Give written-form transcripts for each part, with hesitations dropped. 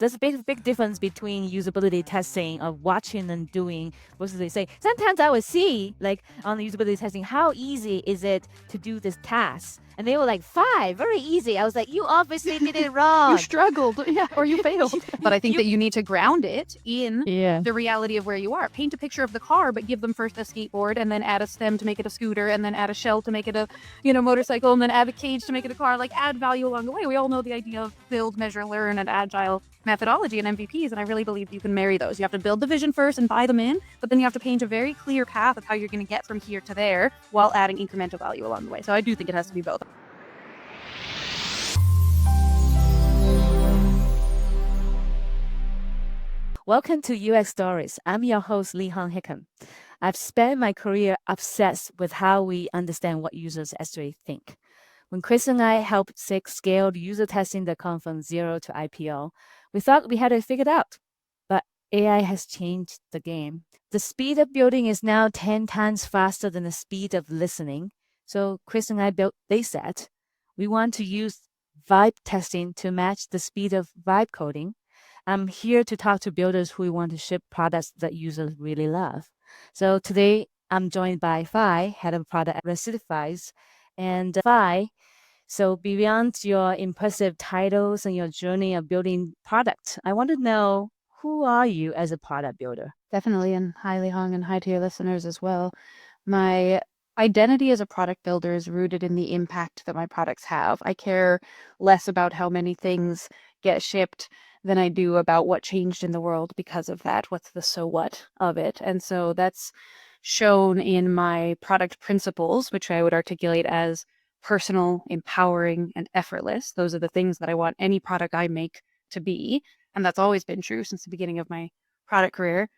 there's a big difference between usability testing of watching and doing versus they say. Sometimes I would see like on the usability testing, how easy is it to do this task? And they were like 5, very easy. I was like, you obviously did it wrong. You struggled, yeah, or you failed. But I think that you need to ground it in Yeah. the reality of where you are. Paint a picture of the car, but give them first a skateboard, and then add a stem to make it a scooter, and then add a shell to make it a, motorcycle, and then add a cage to make it a car. Like, add value along the way. We all know the idea of build, measure, learn, and agile methodology and MVPs, and I really believe you can marry those. You have to build the vision first and buy them in, but then you have to paint a very clear path of how you're going to get from here to there while adding incremental value along the way. So I do think it has to be both. Welcome to UX Stories. I'm your host, Lihong Hicken. I've spent my career obsessed with how we understand what users actually think. When Chris and I helped scale user testing that come from zero to IPO, we thought we had it figured out. But AI has changed the game. The speed of building is now 10 times faster than the speed of listening. So Chris and I built Dayset. We want to use vibe testing to match the speed of vibe coding. I'm here to talk to builders who want to ship products that users really love. So today I'm joined by Phi, head of product at Recidiviz. And Phi, so beyond your impressive titles and your journey of building products, I want to know, who are you as a product builder? Definitely, and hi Lihong, and hi to your listeners as well. My identity as a product builder is rooted in the impact that my products have. I care less about how many things get shipped than I do about what changed in the world because of that. What's the so what of it? And so that's shown in my product principles, which I would articulate as personal, empowering, and effortless. Those are the things that I want any product I make to be. And that's always been true since the beginning of my product career.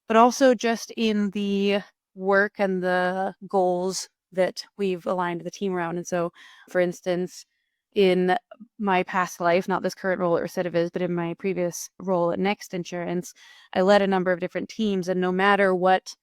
But also just in the work and the goals that we've aligned the team around. And so, for instance, in my past life, not this current role at Recidiviz, but in my previous role at Next Insurance, I led a number of different teams. And no matter what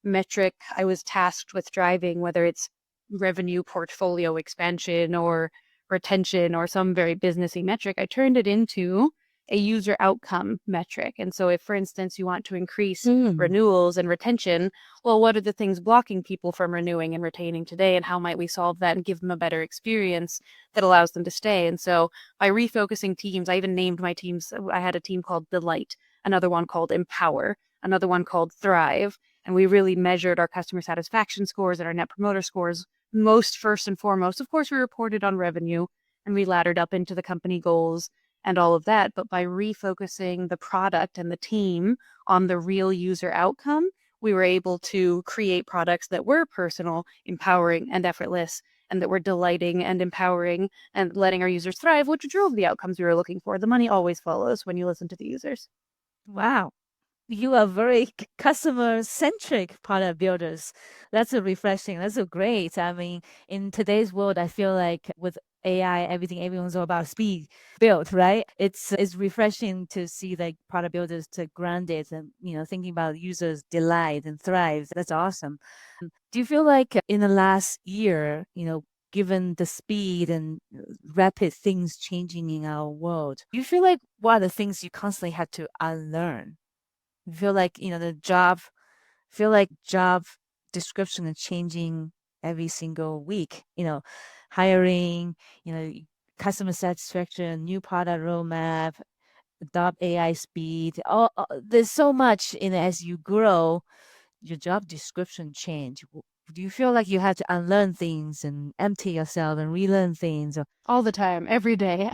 metric I was tasked with driving, whether it's revenue portfolio expansion or retention or some very businessy metric, I turned it into a user outcome metric. And so if, for instance, you want to increase renewals and retention, well, what are the things blocking people from renewing and retaining today? And how might we solve that and give them a better experience that allows them to stay? And so by refocusing teams, I even named my teams. I had a team called Delight, another one called Empower, another one called Thrive. And we really measured our customer satisfaction scores and our net promoter scores most first and foremost. Of course, we reported on revenue and we laddered up into the company goals and all of that. But by refocusing the product and the team on the real user outcome, we were able to create products that were personal, empowering, and effortless, and that were delighting and empowering and letting our users thrive, which drove the outcomes we were looking for. The money always follows when you listen to the users. Wow. You are very customer-centric product builders. That's a refreshing. That's a great. I mean, in today's world, I feel like with AI, everyone's all about speed build, right? It's refreshing to see like product builders to grounded and thinking about users' delight and thrive. That's awesome. Do you feel like in the last year, given the speed and rapid things changing in our world, do you feel like what are the things you constantly had to unlearn? You feel like job description is changing every single week. Hiring, customer satisfaction, new product roadmap, adopt AI speed. There's so much as you grow, your job description change. Do you feel like you had to unlearn things and empty yourself and relearn things? All the time, every day.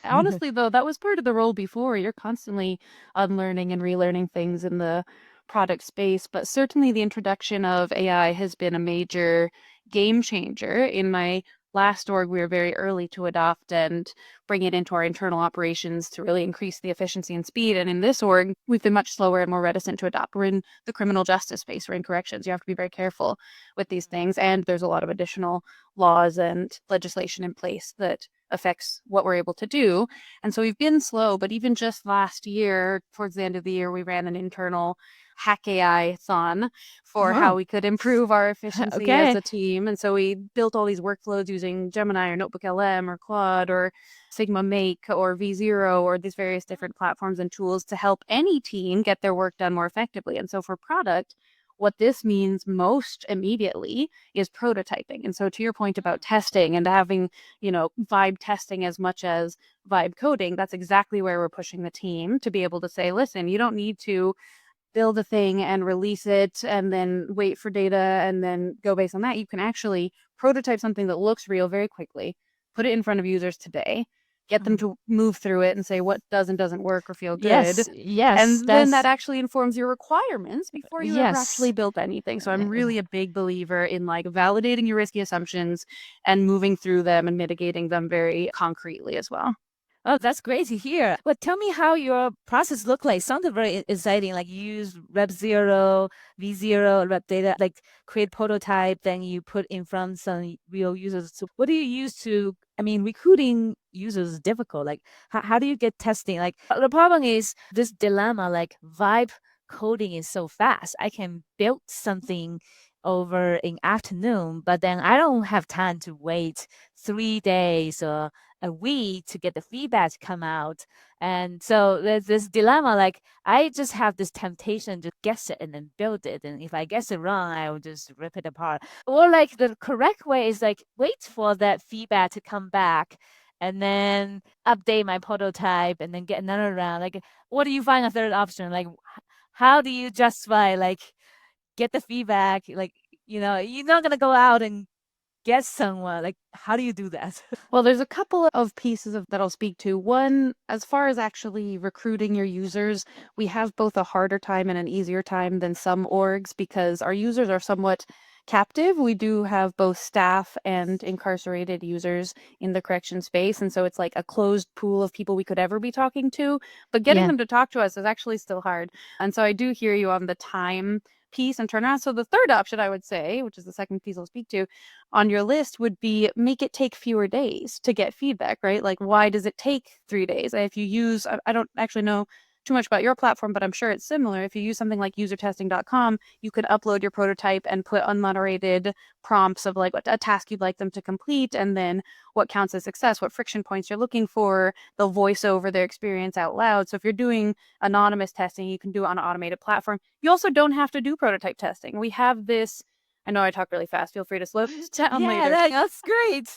Honestly, though, that was part of the role before. You're constantly unlearning and relearning things in the product space, but certainly the introduction of AI has been a major game changer. In my last org, we were very early to adopt and bring it into our internal operations to really increase the efficiency and speed. And in this org, we've been much slower and more reticent to adopt. We're in the criminal justice space, we're in corrections. You have to be very careful with these things. And there's a lot of additional laws and legislation in place that affects what we're able to do. And so we've been slow, but even just last year, towards the end of the year, we ran an internal Hack AI-thon for how we could improve our efficiency as a team. And so we built all these workflows using Gemini or Notebook LM or Claude or Sigma Make or V0 or these various different platforms and tools to help any team get their work done more effectively. And so for product, what this means most immediately is prototyping. And so to your point about testing and having, vibe testing as much as vibe coding, that's exactly where we're pushing the team to be able to say, listen, you don't need to build a thing and release it and then wait for data and then go based on that. You can actually prototype something that looks real very quickly, put it in front of users today, get them Mhm. to move through it and say what does and doesn't work or feel good. Yes, yes, And then that that's actually informs your requirements before you ever actually yes. build anything. So I'm Uh, really a big believer in like validating your risky assumptions and moving through them and mitigating them very concretely as well. Oh, that's great to hear. But tell me how your process look like. Sounded very exciting. Like you use Rep Zero, V0, Rep Data, like create prototype, then you put in front some real users. So what do you use to, I mean, recruiting users is difficult. Like how do you get testing? Like the problem is this dilemma, like vibe coding is so fast. I can build something over in afternoon, but then I don't have time to wait 3 days or a week to get the feedback to come out. And so there's this dilemma like I just have this temptation to guess it and then build it. And if I guess it wrong, I will just rip it apart. Or like the correct way is like wait for that feedback to come back and then update my prototype and then get another round. Like what do you find a third option? Like how do you justify like get the feedback? Like, you're not gonna go out and get someone. Like how do you do that? Well, there's a couple of pieces of that I'll speak to. One, as far as actually recruiting your users, we have both a harder time and an easier time than some orgs because our users are somewhat captive. We do have both staff and incarcerated users in the correction space. And so it's like a closed pool of people we could ever be talking to. But getting Yeah. them to talk to us is actually still hard. And so I do hear you on the time piece and turnaround. So the third option I would say, which is the second piece I'll speak to, on your list would be make it take fewer days to get feedback, right? Like, why does it take 3 days? If you use, I don't actually know too much about your platform, but I'm sure it's similar. If you use something like usertesting.com, you can upload your prototype and put unmoderated prompts of like what a task you'd like them to complete and then what counts as success, what friction points you're looking for. They'll voice over their experience out loud. So if you're doing anonymous testing, you can do it on an automated platform. You also don't have to do prototype testing. We have this. I know I talk really fast. Feel free to slow this down Yeah, later. that's great.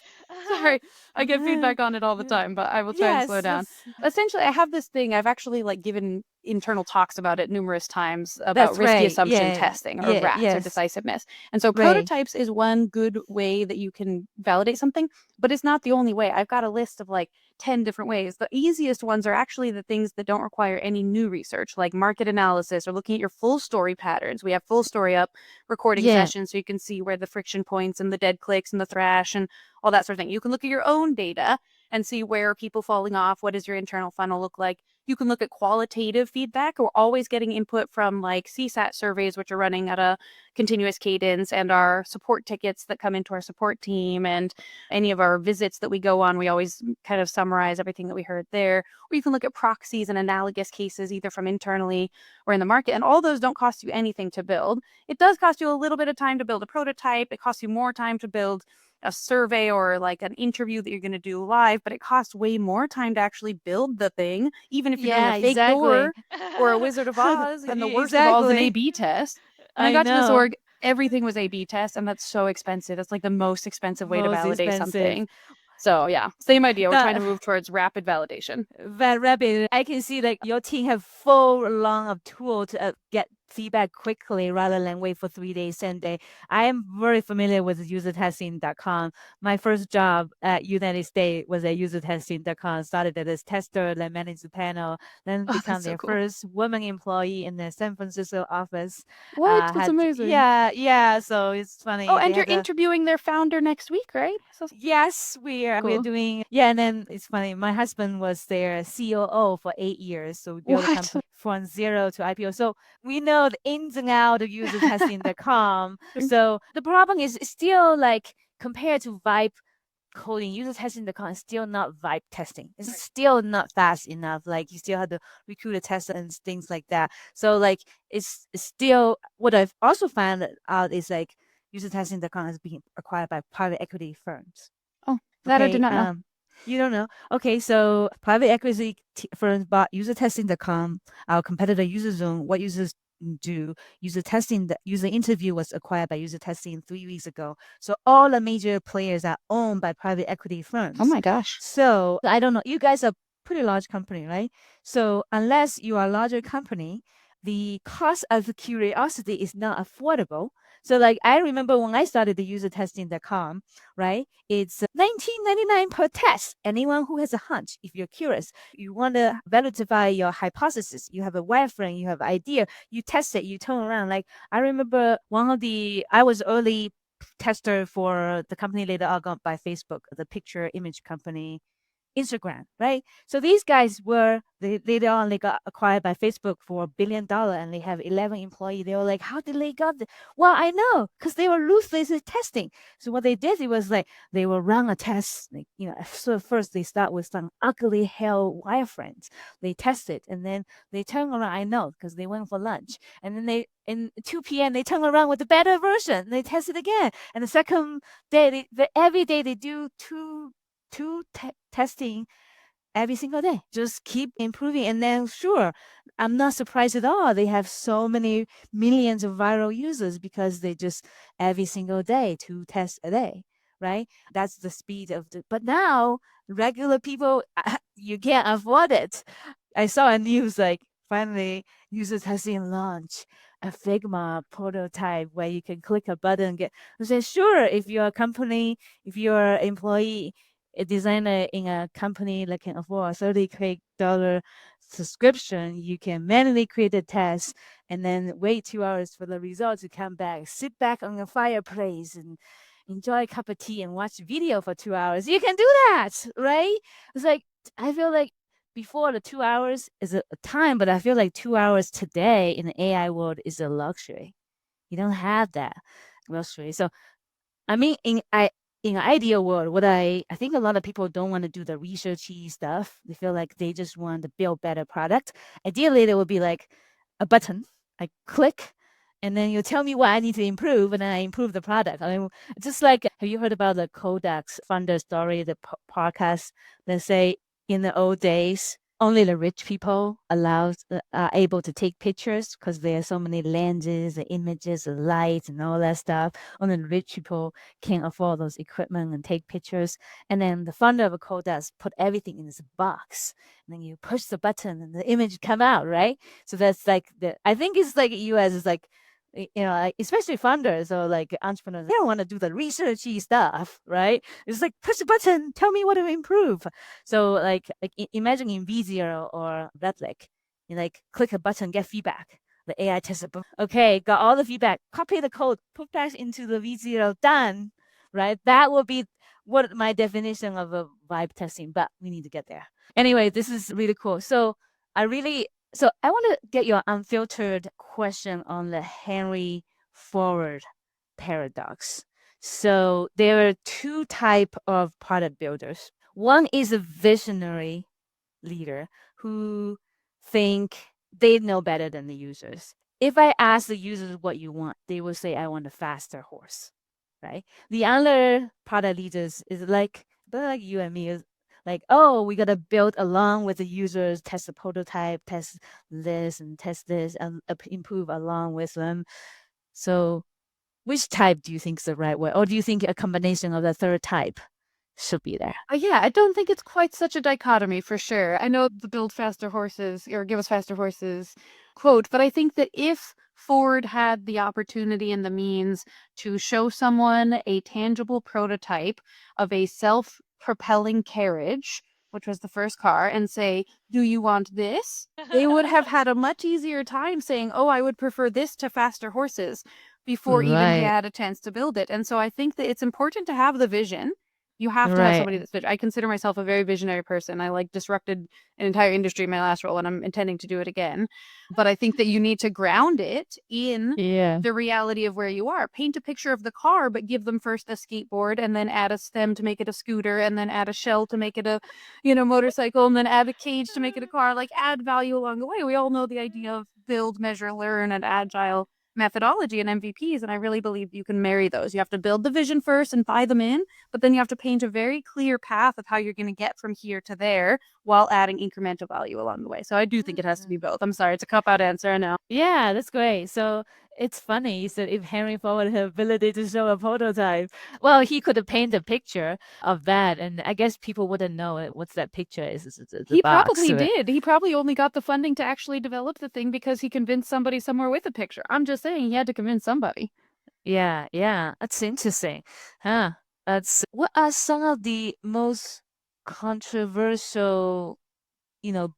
Sorry, I get feedback on it all the time, but I will try and slow Yes, down. that's Essentially, I have this thing. I've actually like given internal talks about it numerous times about that's risky right. assumption Yeah, testing or yeah, RATs or yes, decisiveness. And so right. prototypes is one good way that you can validate something, but it's not the only way. I've got a list of like 10 different ways. The easiest ones are actually the things that don't require any new research, like market analysis or looking at your full story patterns. We have full story up recording Yeah, sessions so you can see where the friction points and the dead clicks and the thrash and all that sort of thing. You can look at your own data and see where are people falling off. What does your internal funnel look like? You can look at qualitative feedback. We're always getting input from like CSAT surveys, which are running at a continuous cadence, and our support tickets that come into our support team, and any of our visits that we go on. We always kind of summarize everything that we heard there. Or you can look at proxies and analogous cases, either from internally or in the market. And all those don't cost you anything to build. It does cost you a little bit of time to build a prototype. It costs you more time to build a survey or like an interview that you're going to do live, but it costs way more time to actually build the thing, even if you're doing a yeah, fake exactly. door or a Wizard of Oz. And the worst of all is an A Exactly. B test. When I I got to this know. org, everything was A B test, and that's so expensive. That's like the most expensive way to Most validate expensive. something. So, yeah, same idea. We're trying to That move towards rapid validation. That rapid, I can see like your team have full long of tool to get feedback quickly rather than wait for 3 days, 10 day. I am very familiar with usertesting.com. My first job at United States was at usertesting.com. Started as tester, then managed the panel, then Oh, become that's so their cool. first woman employee in the San Francisco office. What? That's Had amazing. yeah, yeah. So it's Oh, funny. They and you're had a interviewing their founder next week, right? So Yes, we're cool. doing and then it's funny. My husband was their COO for 8 years, so we built a What? company from zero to IPO. So we know the ins and outs of user testing.com. So the problem is it's still like compared to Vibe coding, user testing.com is still not Vibe testing. It's still not fast enough. Like you still have to recruit a tester and things like that. So like it's still what I've also found out is like user testing.com is being acquired by private equity firms. Oh, that I did Okay. not know. You don't know. Okay, so private equity firms bought usertesting.com, our competitor UserZone. What users do? User testing, the user interview was acquired by user testing 3 weeks ago. So all the major players are owned by private equity Oh firms. my gosh. So I don't know. You guys are pretty large company, right? So unless you are a larger company, the cost of curiosity is not affordable. So like I remember when I started the user testing.com, right? It's 19.99 per test. Anyone who has a hunch, if you're curious, you want to validate your hypothesis, you have a wireframe, you have an idea, you test it, you turn around. Like I remember I was early tester for the company later on got by Facebook, the picture image company, Instagram, right? So these guys they later on they got acquired by Facebook for $1 billion and they have 11 employees. They were like, how did they got this? Well, I know because they were ruthlessly testing. So what they did, it was like they will run a test. Like, so first they start with some ugly hell wireframes. They test it and then they turn around. I know because they went for lunch and then in 2 p.m. they turn around with a better version. They test it again and the second day, every day they do two testing every single day. Just keep improving. And then, sure, I'm not surprised at all. They have so many millions of viral users because they just every single day, two tests a day, right? That's the speed of but now regular people, you can't afford it. I saw a news like finally users has seen launch a Figma prototype where you can click a button and get. I said, sure, if you're a company, if you're an employee, a designer in a company that can afford a $30K subscription, you can manually create a test and then wait 2 hours for the results to come back. Sit back on a fireplace and enjoy a cup of tea and watch video for 2 hours. You can do that, right? It's like I feel like before the 2 hours is a time, but I feel like 2 hours today in the AI world is a luxury. You don't have that luxury. So I mean, in an ideal world, what I think a lot of people don't want to do the researchy stuff. They feel like they just want to build better product. Ideally, there would be like a button. I click, and then you tell me what I need to improve, and then I improve the product. I mean, just like have you heard about the Kodak's founder story, the podcast that say in the old days only the rich people are able to take pictures because there are so many lenses, the images, the lights, and all that stuff. Only the rich people can afford those equipment and take pictures. And then the founder of Kodak put everything in this box. And then you push the button and the image come out, right? So that's like I think it's like US is like like especially founders or like entrepreneurs, they don't want to do the researchy stuff, right? It's like push the button, tell me what to improve. So like imagine in V0 or Redlick, you like click a button, get feedback. The AI tests it. Okay, got all the feedback. Copy the code, put back into the V0, done. Right? That would be what my definition of a vibe testing, but we need to get there. Anyway, this is really cool. So I want to get your unfiltered question on the Henry Ford paradox. So there are two type of product builders. One is a visionary leader who think they know better than the users. If I ask the users what you want, they will say, I want a faster horse, right? The other product leaders is like you and me, is like, oh, we got to build along with the users, test the prototype, test this, and improve along with them. So which type do you think is the right way? Or do you think a combination of the third type should be there? Yeah, I don't think it's quite such a dichotomy for sure. I know the build faster horses or give us faster horses quote, but I think that if Ford had the opportunity and the means to show someone a tangible prototype of a self-propelling carriage, which was the first car, and say, do you want this? They would have had a much easier time saying, oh, I would prefer this to faster horses before even he Right, had a chance to build it. And so I think that it's important to have the vision. You have to have right. somebody that's I consider myself a very visionary person. I like disrupted an entire industry in my last role and I'm intending to do it again. But I think that you need to ground it in Yeah. the reality of where you are. Paint a picture of the car, but give them first a skateboard and then add a stem to make it a scooter and then add a shell to make it a, motorcycle and then add a cage to make it a car. Like add value along the way. We all know the idea of build, measure, learn and agile methodology and MVPs, and I really believe you can marry those. You have to build the vision first and buy them in, but then you have to paint a very clear path of how you're going to get from here to there while adding incremental value along the way. So I do think it has to be both. I'm sorry, it's a cop-out answer, I know. Yeah, that's great. So it's funny. So if Henry Ford had ability to show a prototype, well, he could have painted a picture of that, and I guess people wouldn't know what's that picture is. It's the He box, probably right? did. He probably only got the funding to actually develop the thing because he convinced somebody somewhere with a picture. I'm just saying he had to convince somebody. Yeah, yeah. That's interesting. Huh. That's what are some of the most controversial,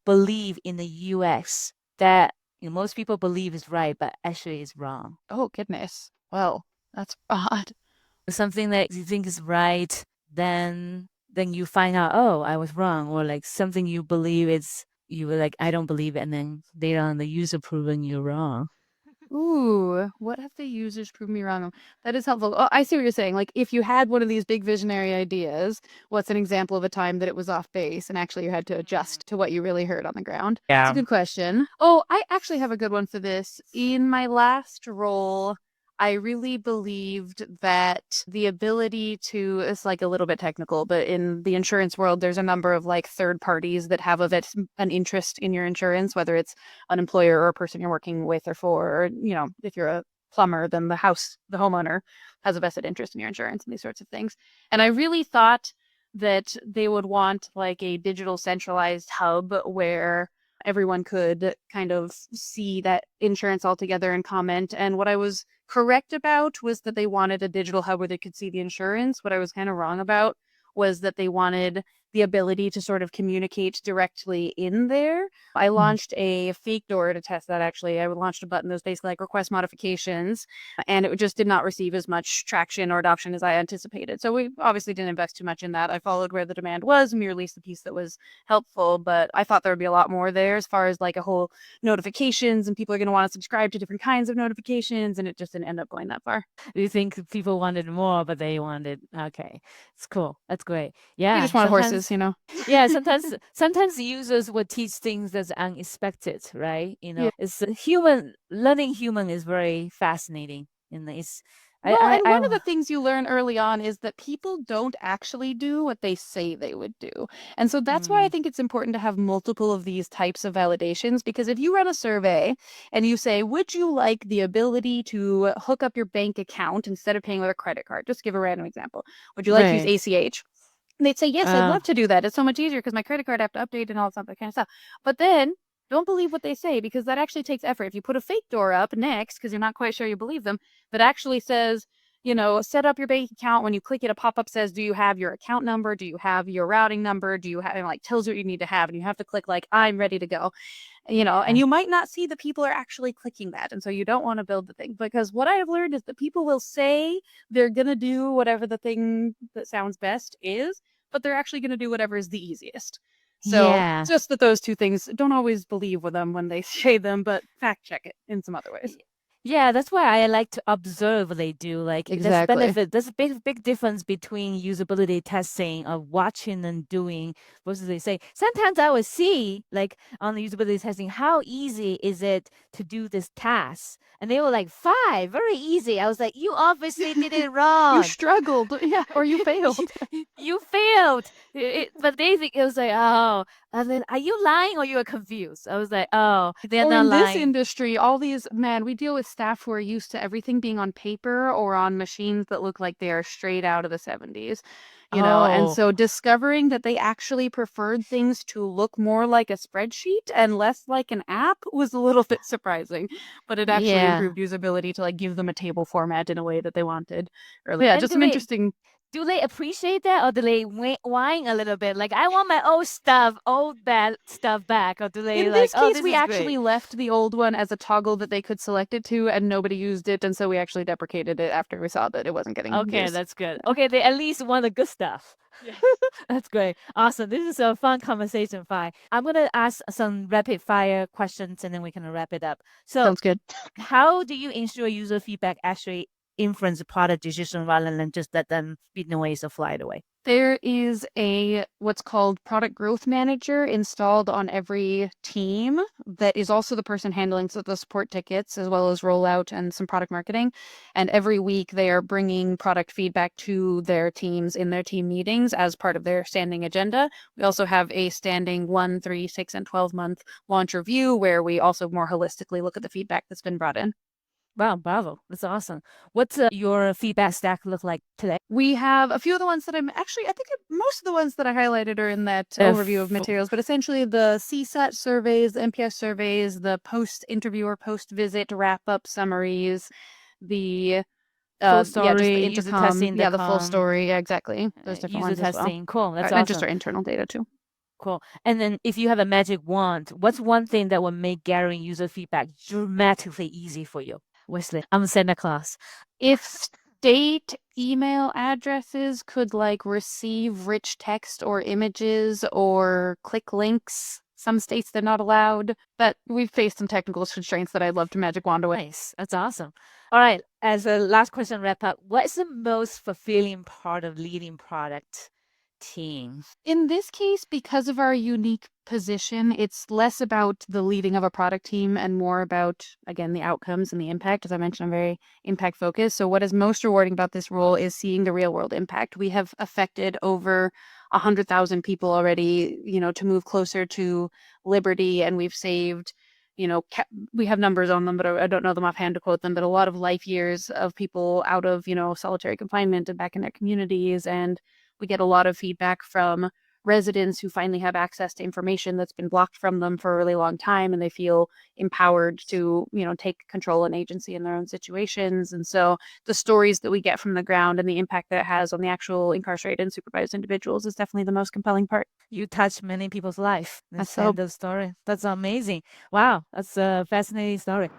belief in the UX that most people believe is right, but actually is wrong. Oh, goodness. Well, that's odd. Something that you think is right, then you find out, oh, I was wrong, or like something you believe is you were like, I don't believe it, and then later on the user proving you're wrong. Ooh, what have the users proved me wrong on? That is helpful. Oh, I see what you're saying. Like, if you had one of these big visionary ideas, what's an example of a time that it was off base and actually you had to adjust to what you really heard on the ground? It's a Yeah. good question. Oh, I actually have a good one for this. In my last role, I really believed that the ability to, it's like a little bit technical, but in the insurance world, there's a number of like third parties that have an interest in your insurance, whether it's an employer or a person you're working with or for, or, if you're a plumber, then the homeowner has a vested interest in your insurance and these sorts of things. And I really thought that they would want like a digital centralized hub where everyone could kind of see that insurance all together and comment. And what I was correct about was that they wanted a digital hub where they could see the insurance. What I was kind of wrong about was that they wanted the ability to sort of communicate directly in there. I Mhm. launched a fake door to test that actually. I launched a button that was basically like request modifications, and it just did not receive as much traction or adoption as I anticipated. So we obviously didn't invest too much in that. I followed where the demand was and we released the piece that was helpful, but I thought there would be a lot more there as far as like a whole notifications and people are going to want to subscribe to different kinds of notifications, and it just didn't end up going that far. Do you think people wanted more, but they wanted, okay, it's cool. That's great. They Yeah, just want horses, sometimes, you know? yeah, sometimes users would teach things that's unexpected, right? Yeah. It's a human, learning human is very fascinating. And it's, Well, and one of the I, things you learn early on is that people don't actually do what they say they would do. And so that's why I mm, think it's important to have multiple of these types of validations, because if you run a survey and you say, would you like the ability to hook up your bank account instead of paying with a credit card? Just give a random example. Would you like to use right. ACH? And they'd say, yes, I'd Uh, love to do that. It's so much easier because my credit card I have to update and all that kind of stuff. But then don't believe what they say because that actually takes effort. If you put a fake door up next, because you're not quite sure you believe them, that actually says, set up your bank account. When you click it, a pop-up says, do you have your account number? Do you have your routing number? Do you have, and like tells you what you need to have. And you have to click like, I'm ready to go, and yeah. you might not see the people are actually clicking that. And so you don't want to build the thing because what I have learned is that people will say they're going to do whatever the thing that sounds best is, but they're actually going to do whatever is the easiest. So Yeah. just that those two things, don't always believe with them when they say them, but fact check it in some other ways. Yeah, that's why I like to observe what they do. Like there's Exactly. benefit. There's a big difference between usability testing of watching and doing versus they say. Sometimes I would see like on the usability testing, how easy is it to do this task? And they were like 5, very easy. I was like, you obviously did it You wrong. struggled, yeah, or you you, failed. you failed. But they think it was like, oh, and then are you lying or you are confused? I was like, oh, they're Or not in this lying. industry, all these, man, we deal with staff who are used to everything being on paper or on machines that look like they are straight out of the 70s, and Oh, so discovering that they actually preferred things to look more like a spreadsheet and less like an app was a little bit surprising, but it actually yeah. improved usability to like give them a table format in a way that they wanted early. Yeah, And just some interesting. do they appreciate that or do they whine a little bit? Like, I want my old bad stuff back. Or do they In like, this oh, case, this we is actually great. left the old one as a toggle that they could select it to, and nobody used it, and so we actually deprecated it after we saw that it wasn't getting Okay, used. that's good. Yeah. Okay, they at least want the good stuff. Yes. That's great. Awesome. This is a fun conversation, Fi. I'm going to ask some rapid fire questions and then we can wrap it up. So, Sounds good. how do you ensure user feedback actually influence the product decision rather than just let them be noise or fly it away? There is a what's called product growth manager installed on every team that is also the person handling the support tickets as well as rollout and some product marketing. And every week they are bringing product feedback to their teams in their team meetings as part of their standing agenda. We also have a standing 1, 3, 6, and 12-month launch review where we also more holistically look at the feedback that's been brought in. Wow, bravo. That's awesome. What's your feedback stack look like today? We have a few of the ones that I think most of the ones that I highlighted are in that overview of materials, but essentially the CSAT surveys, the NPS surveys, the post-interview or post-visit wrap-up summaries, the full yeah, just story, the user intercom, testing, the yeah, the full com, story, yeah, exactly. Those different user ones as well. testing. Cool. That's And just awesome. our internal data too. Cool. And then if you have a magic wand, what's one thing that will make gathering user feedback dramatically easy for you? Wesley, I'm Santa Claus. If state email addresses could like receive rich text or images or click links, some states they're not allowed, but we've faced some technical constraints that I'd love to magic wand away. Nice. That's awesome. All right. As a last question wrap up, what is the most fulfilling part of leading product team? In this case, because of our unique position, it's less about the leading of a product team and more about, again, the outcomes and the impact. As I mentioned, I'm very impact focused. So, what is most rewarding about this role is seeing the real world impact. We have affected over 100,000 people already, to move closer to liberty, and we've saved. We have numbers on them, but I don't know them offhand to quote them, but a lot of life years of people out of, solitary confinement and back in their communities. And we get a lot of feedback from residents who finally have access to information that's been blocked from them for a really long time, and they feel empowered to take control and agency in their own situations. And so the stories that we get from the ground and the impact that it has on the actual incarcerated and supervised individuals is definitely the most compelling part. You touch many people's life and That's so share those stories. That's amazing. Wow, that's a fascinating story.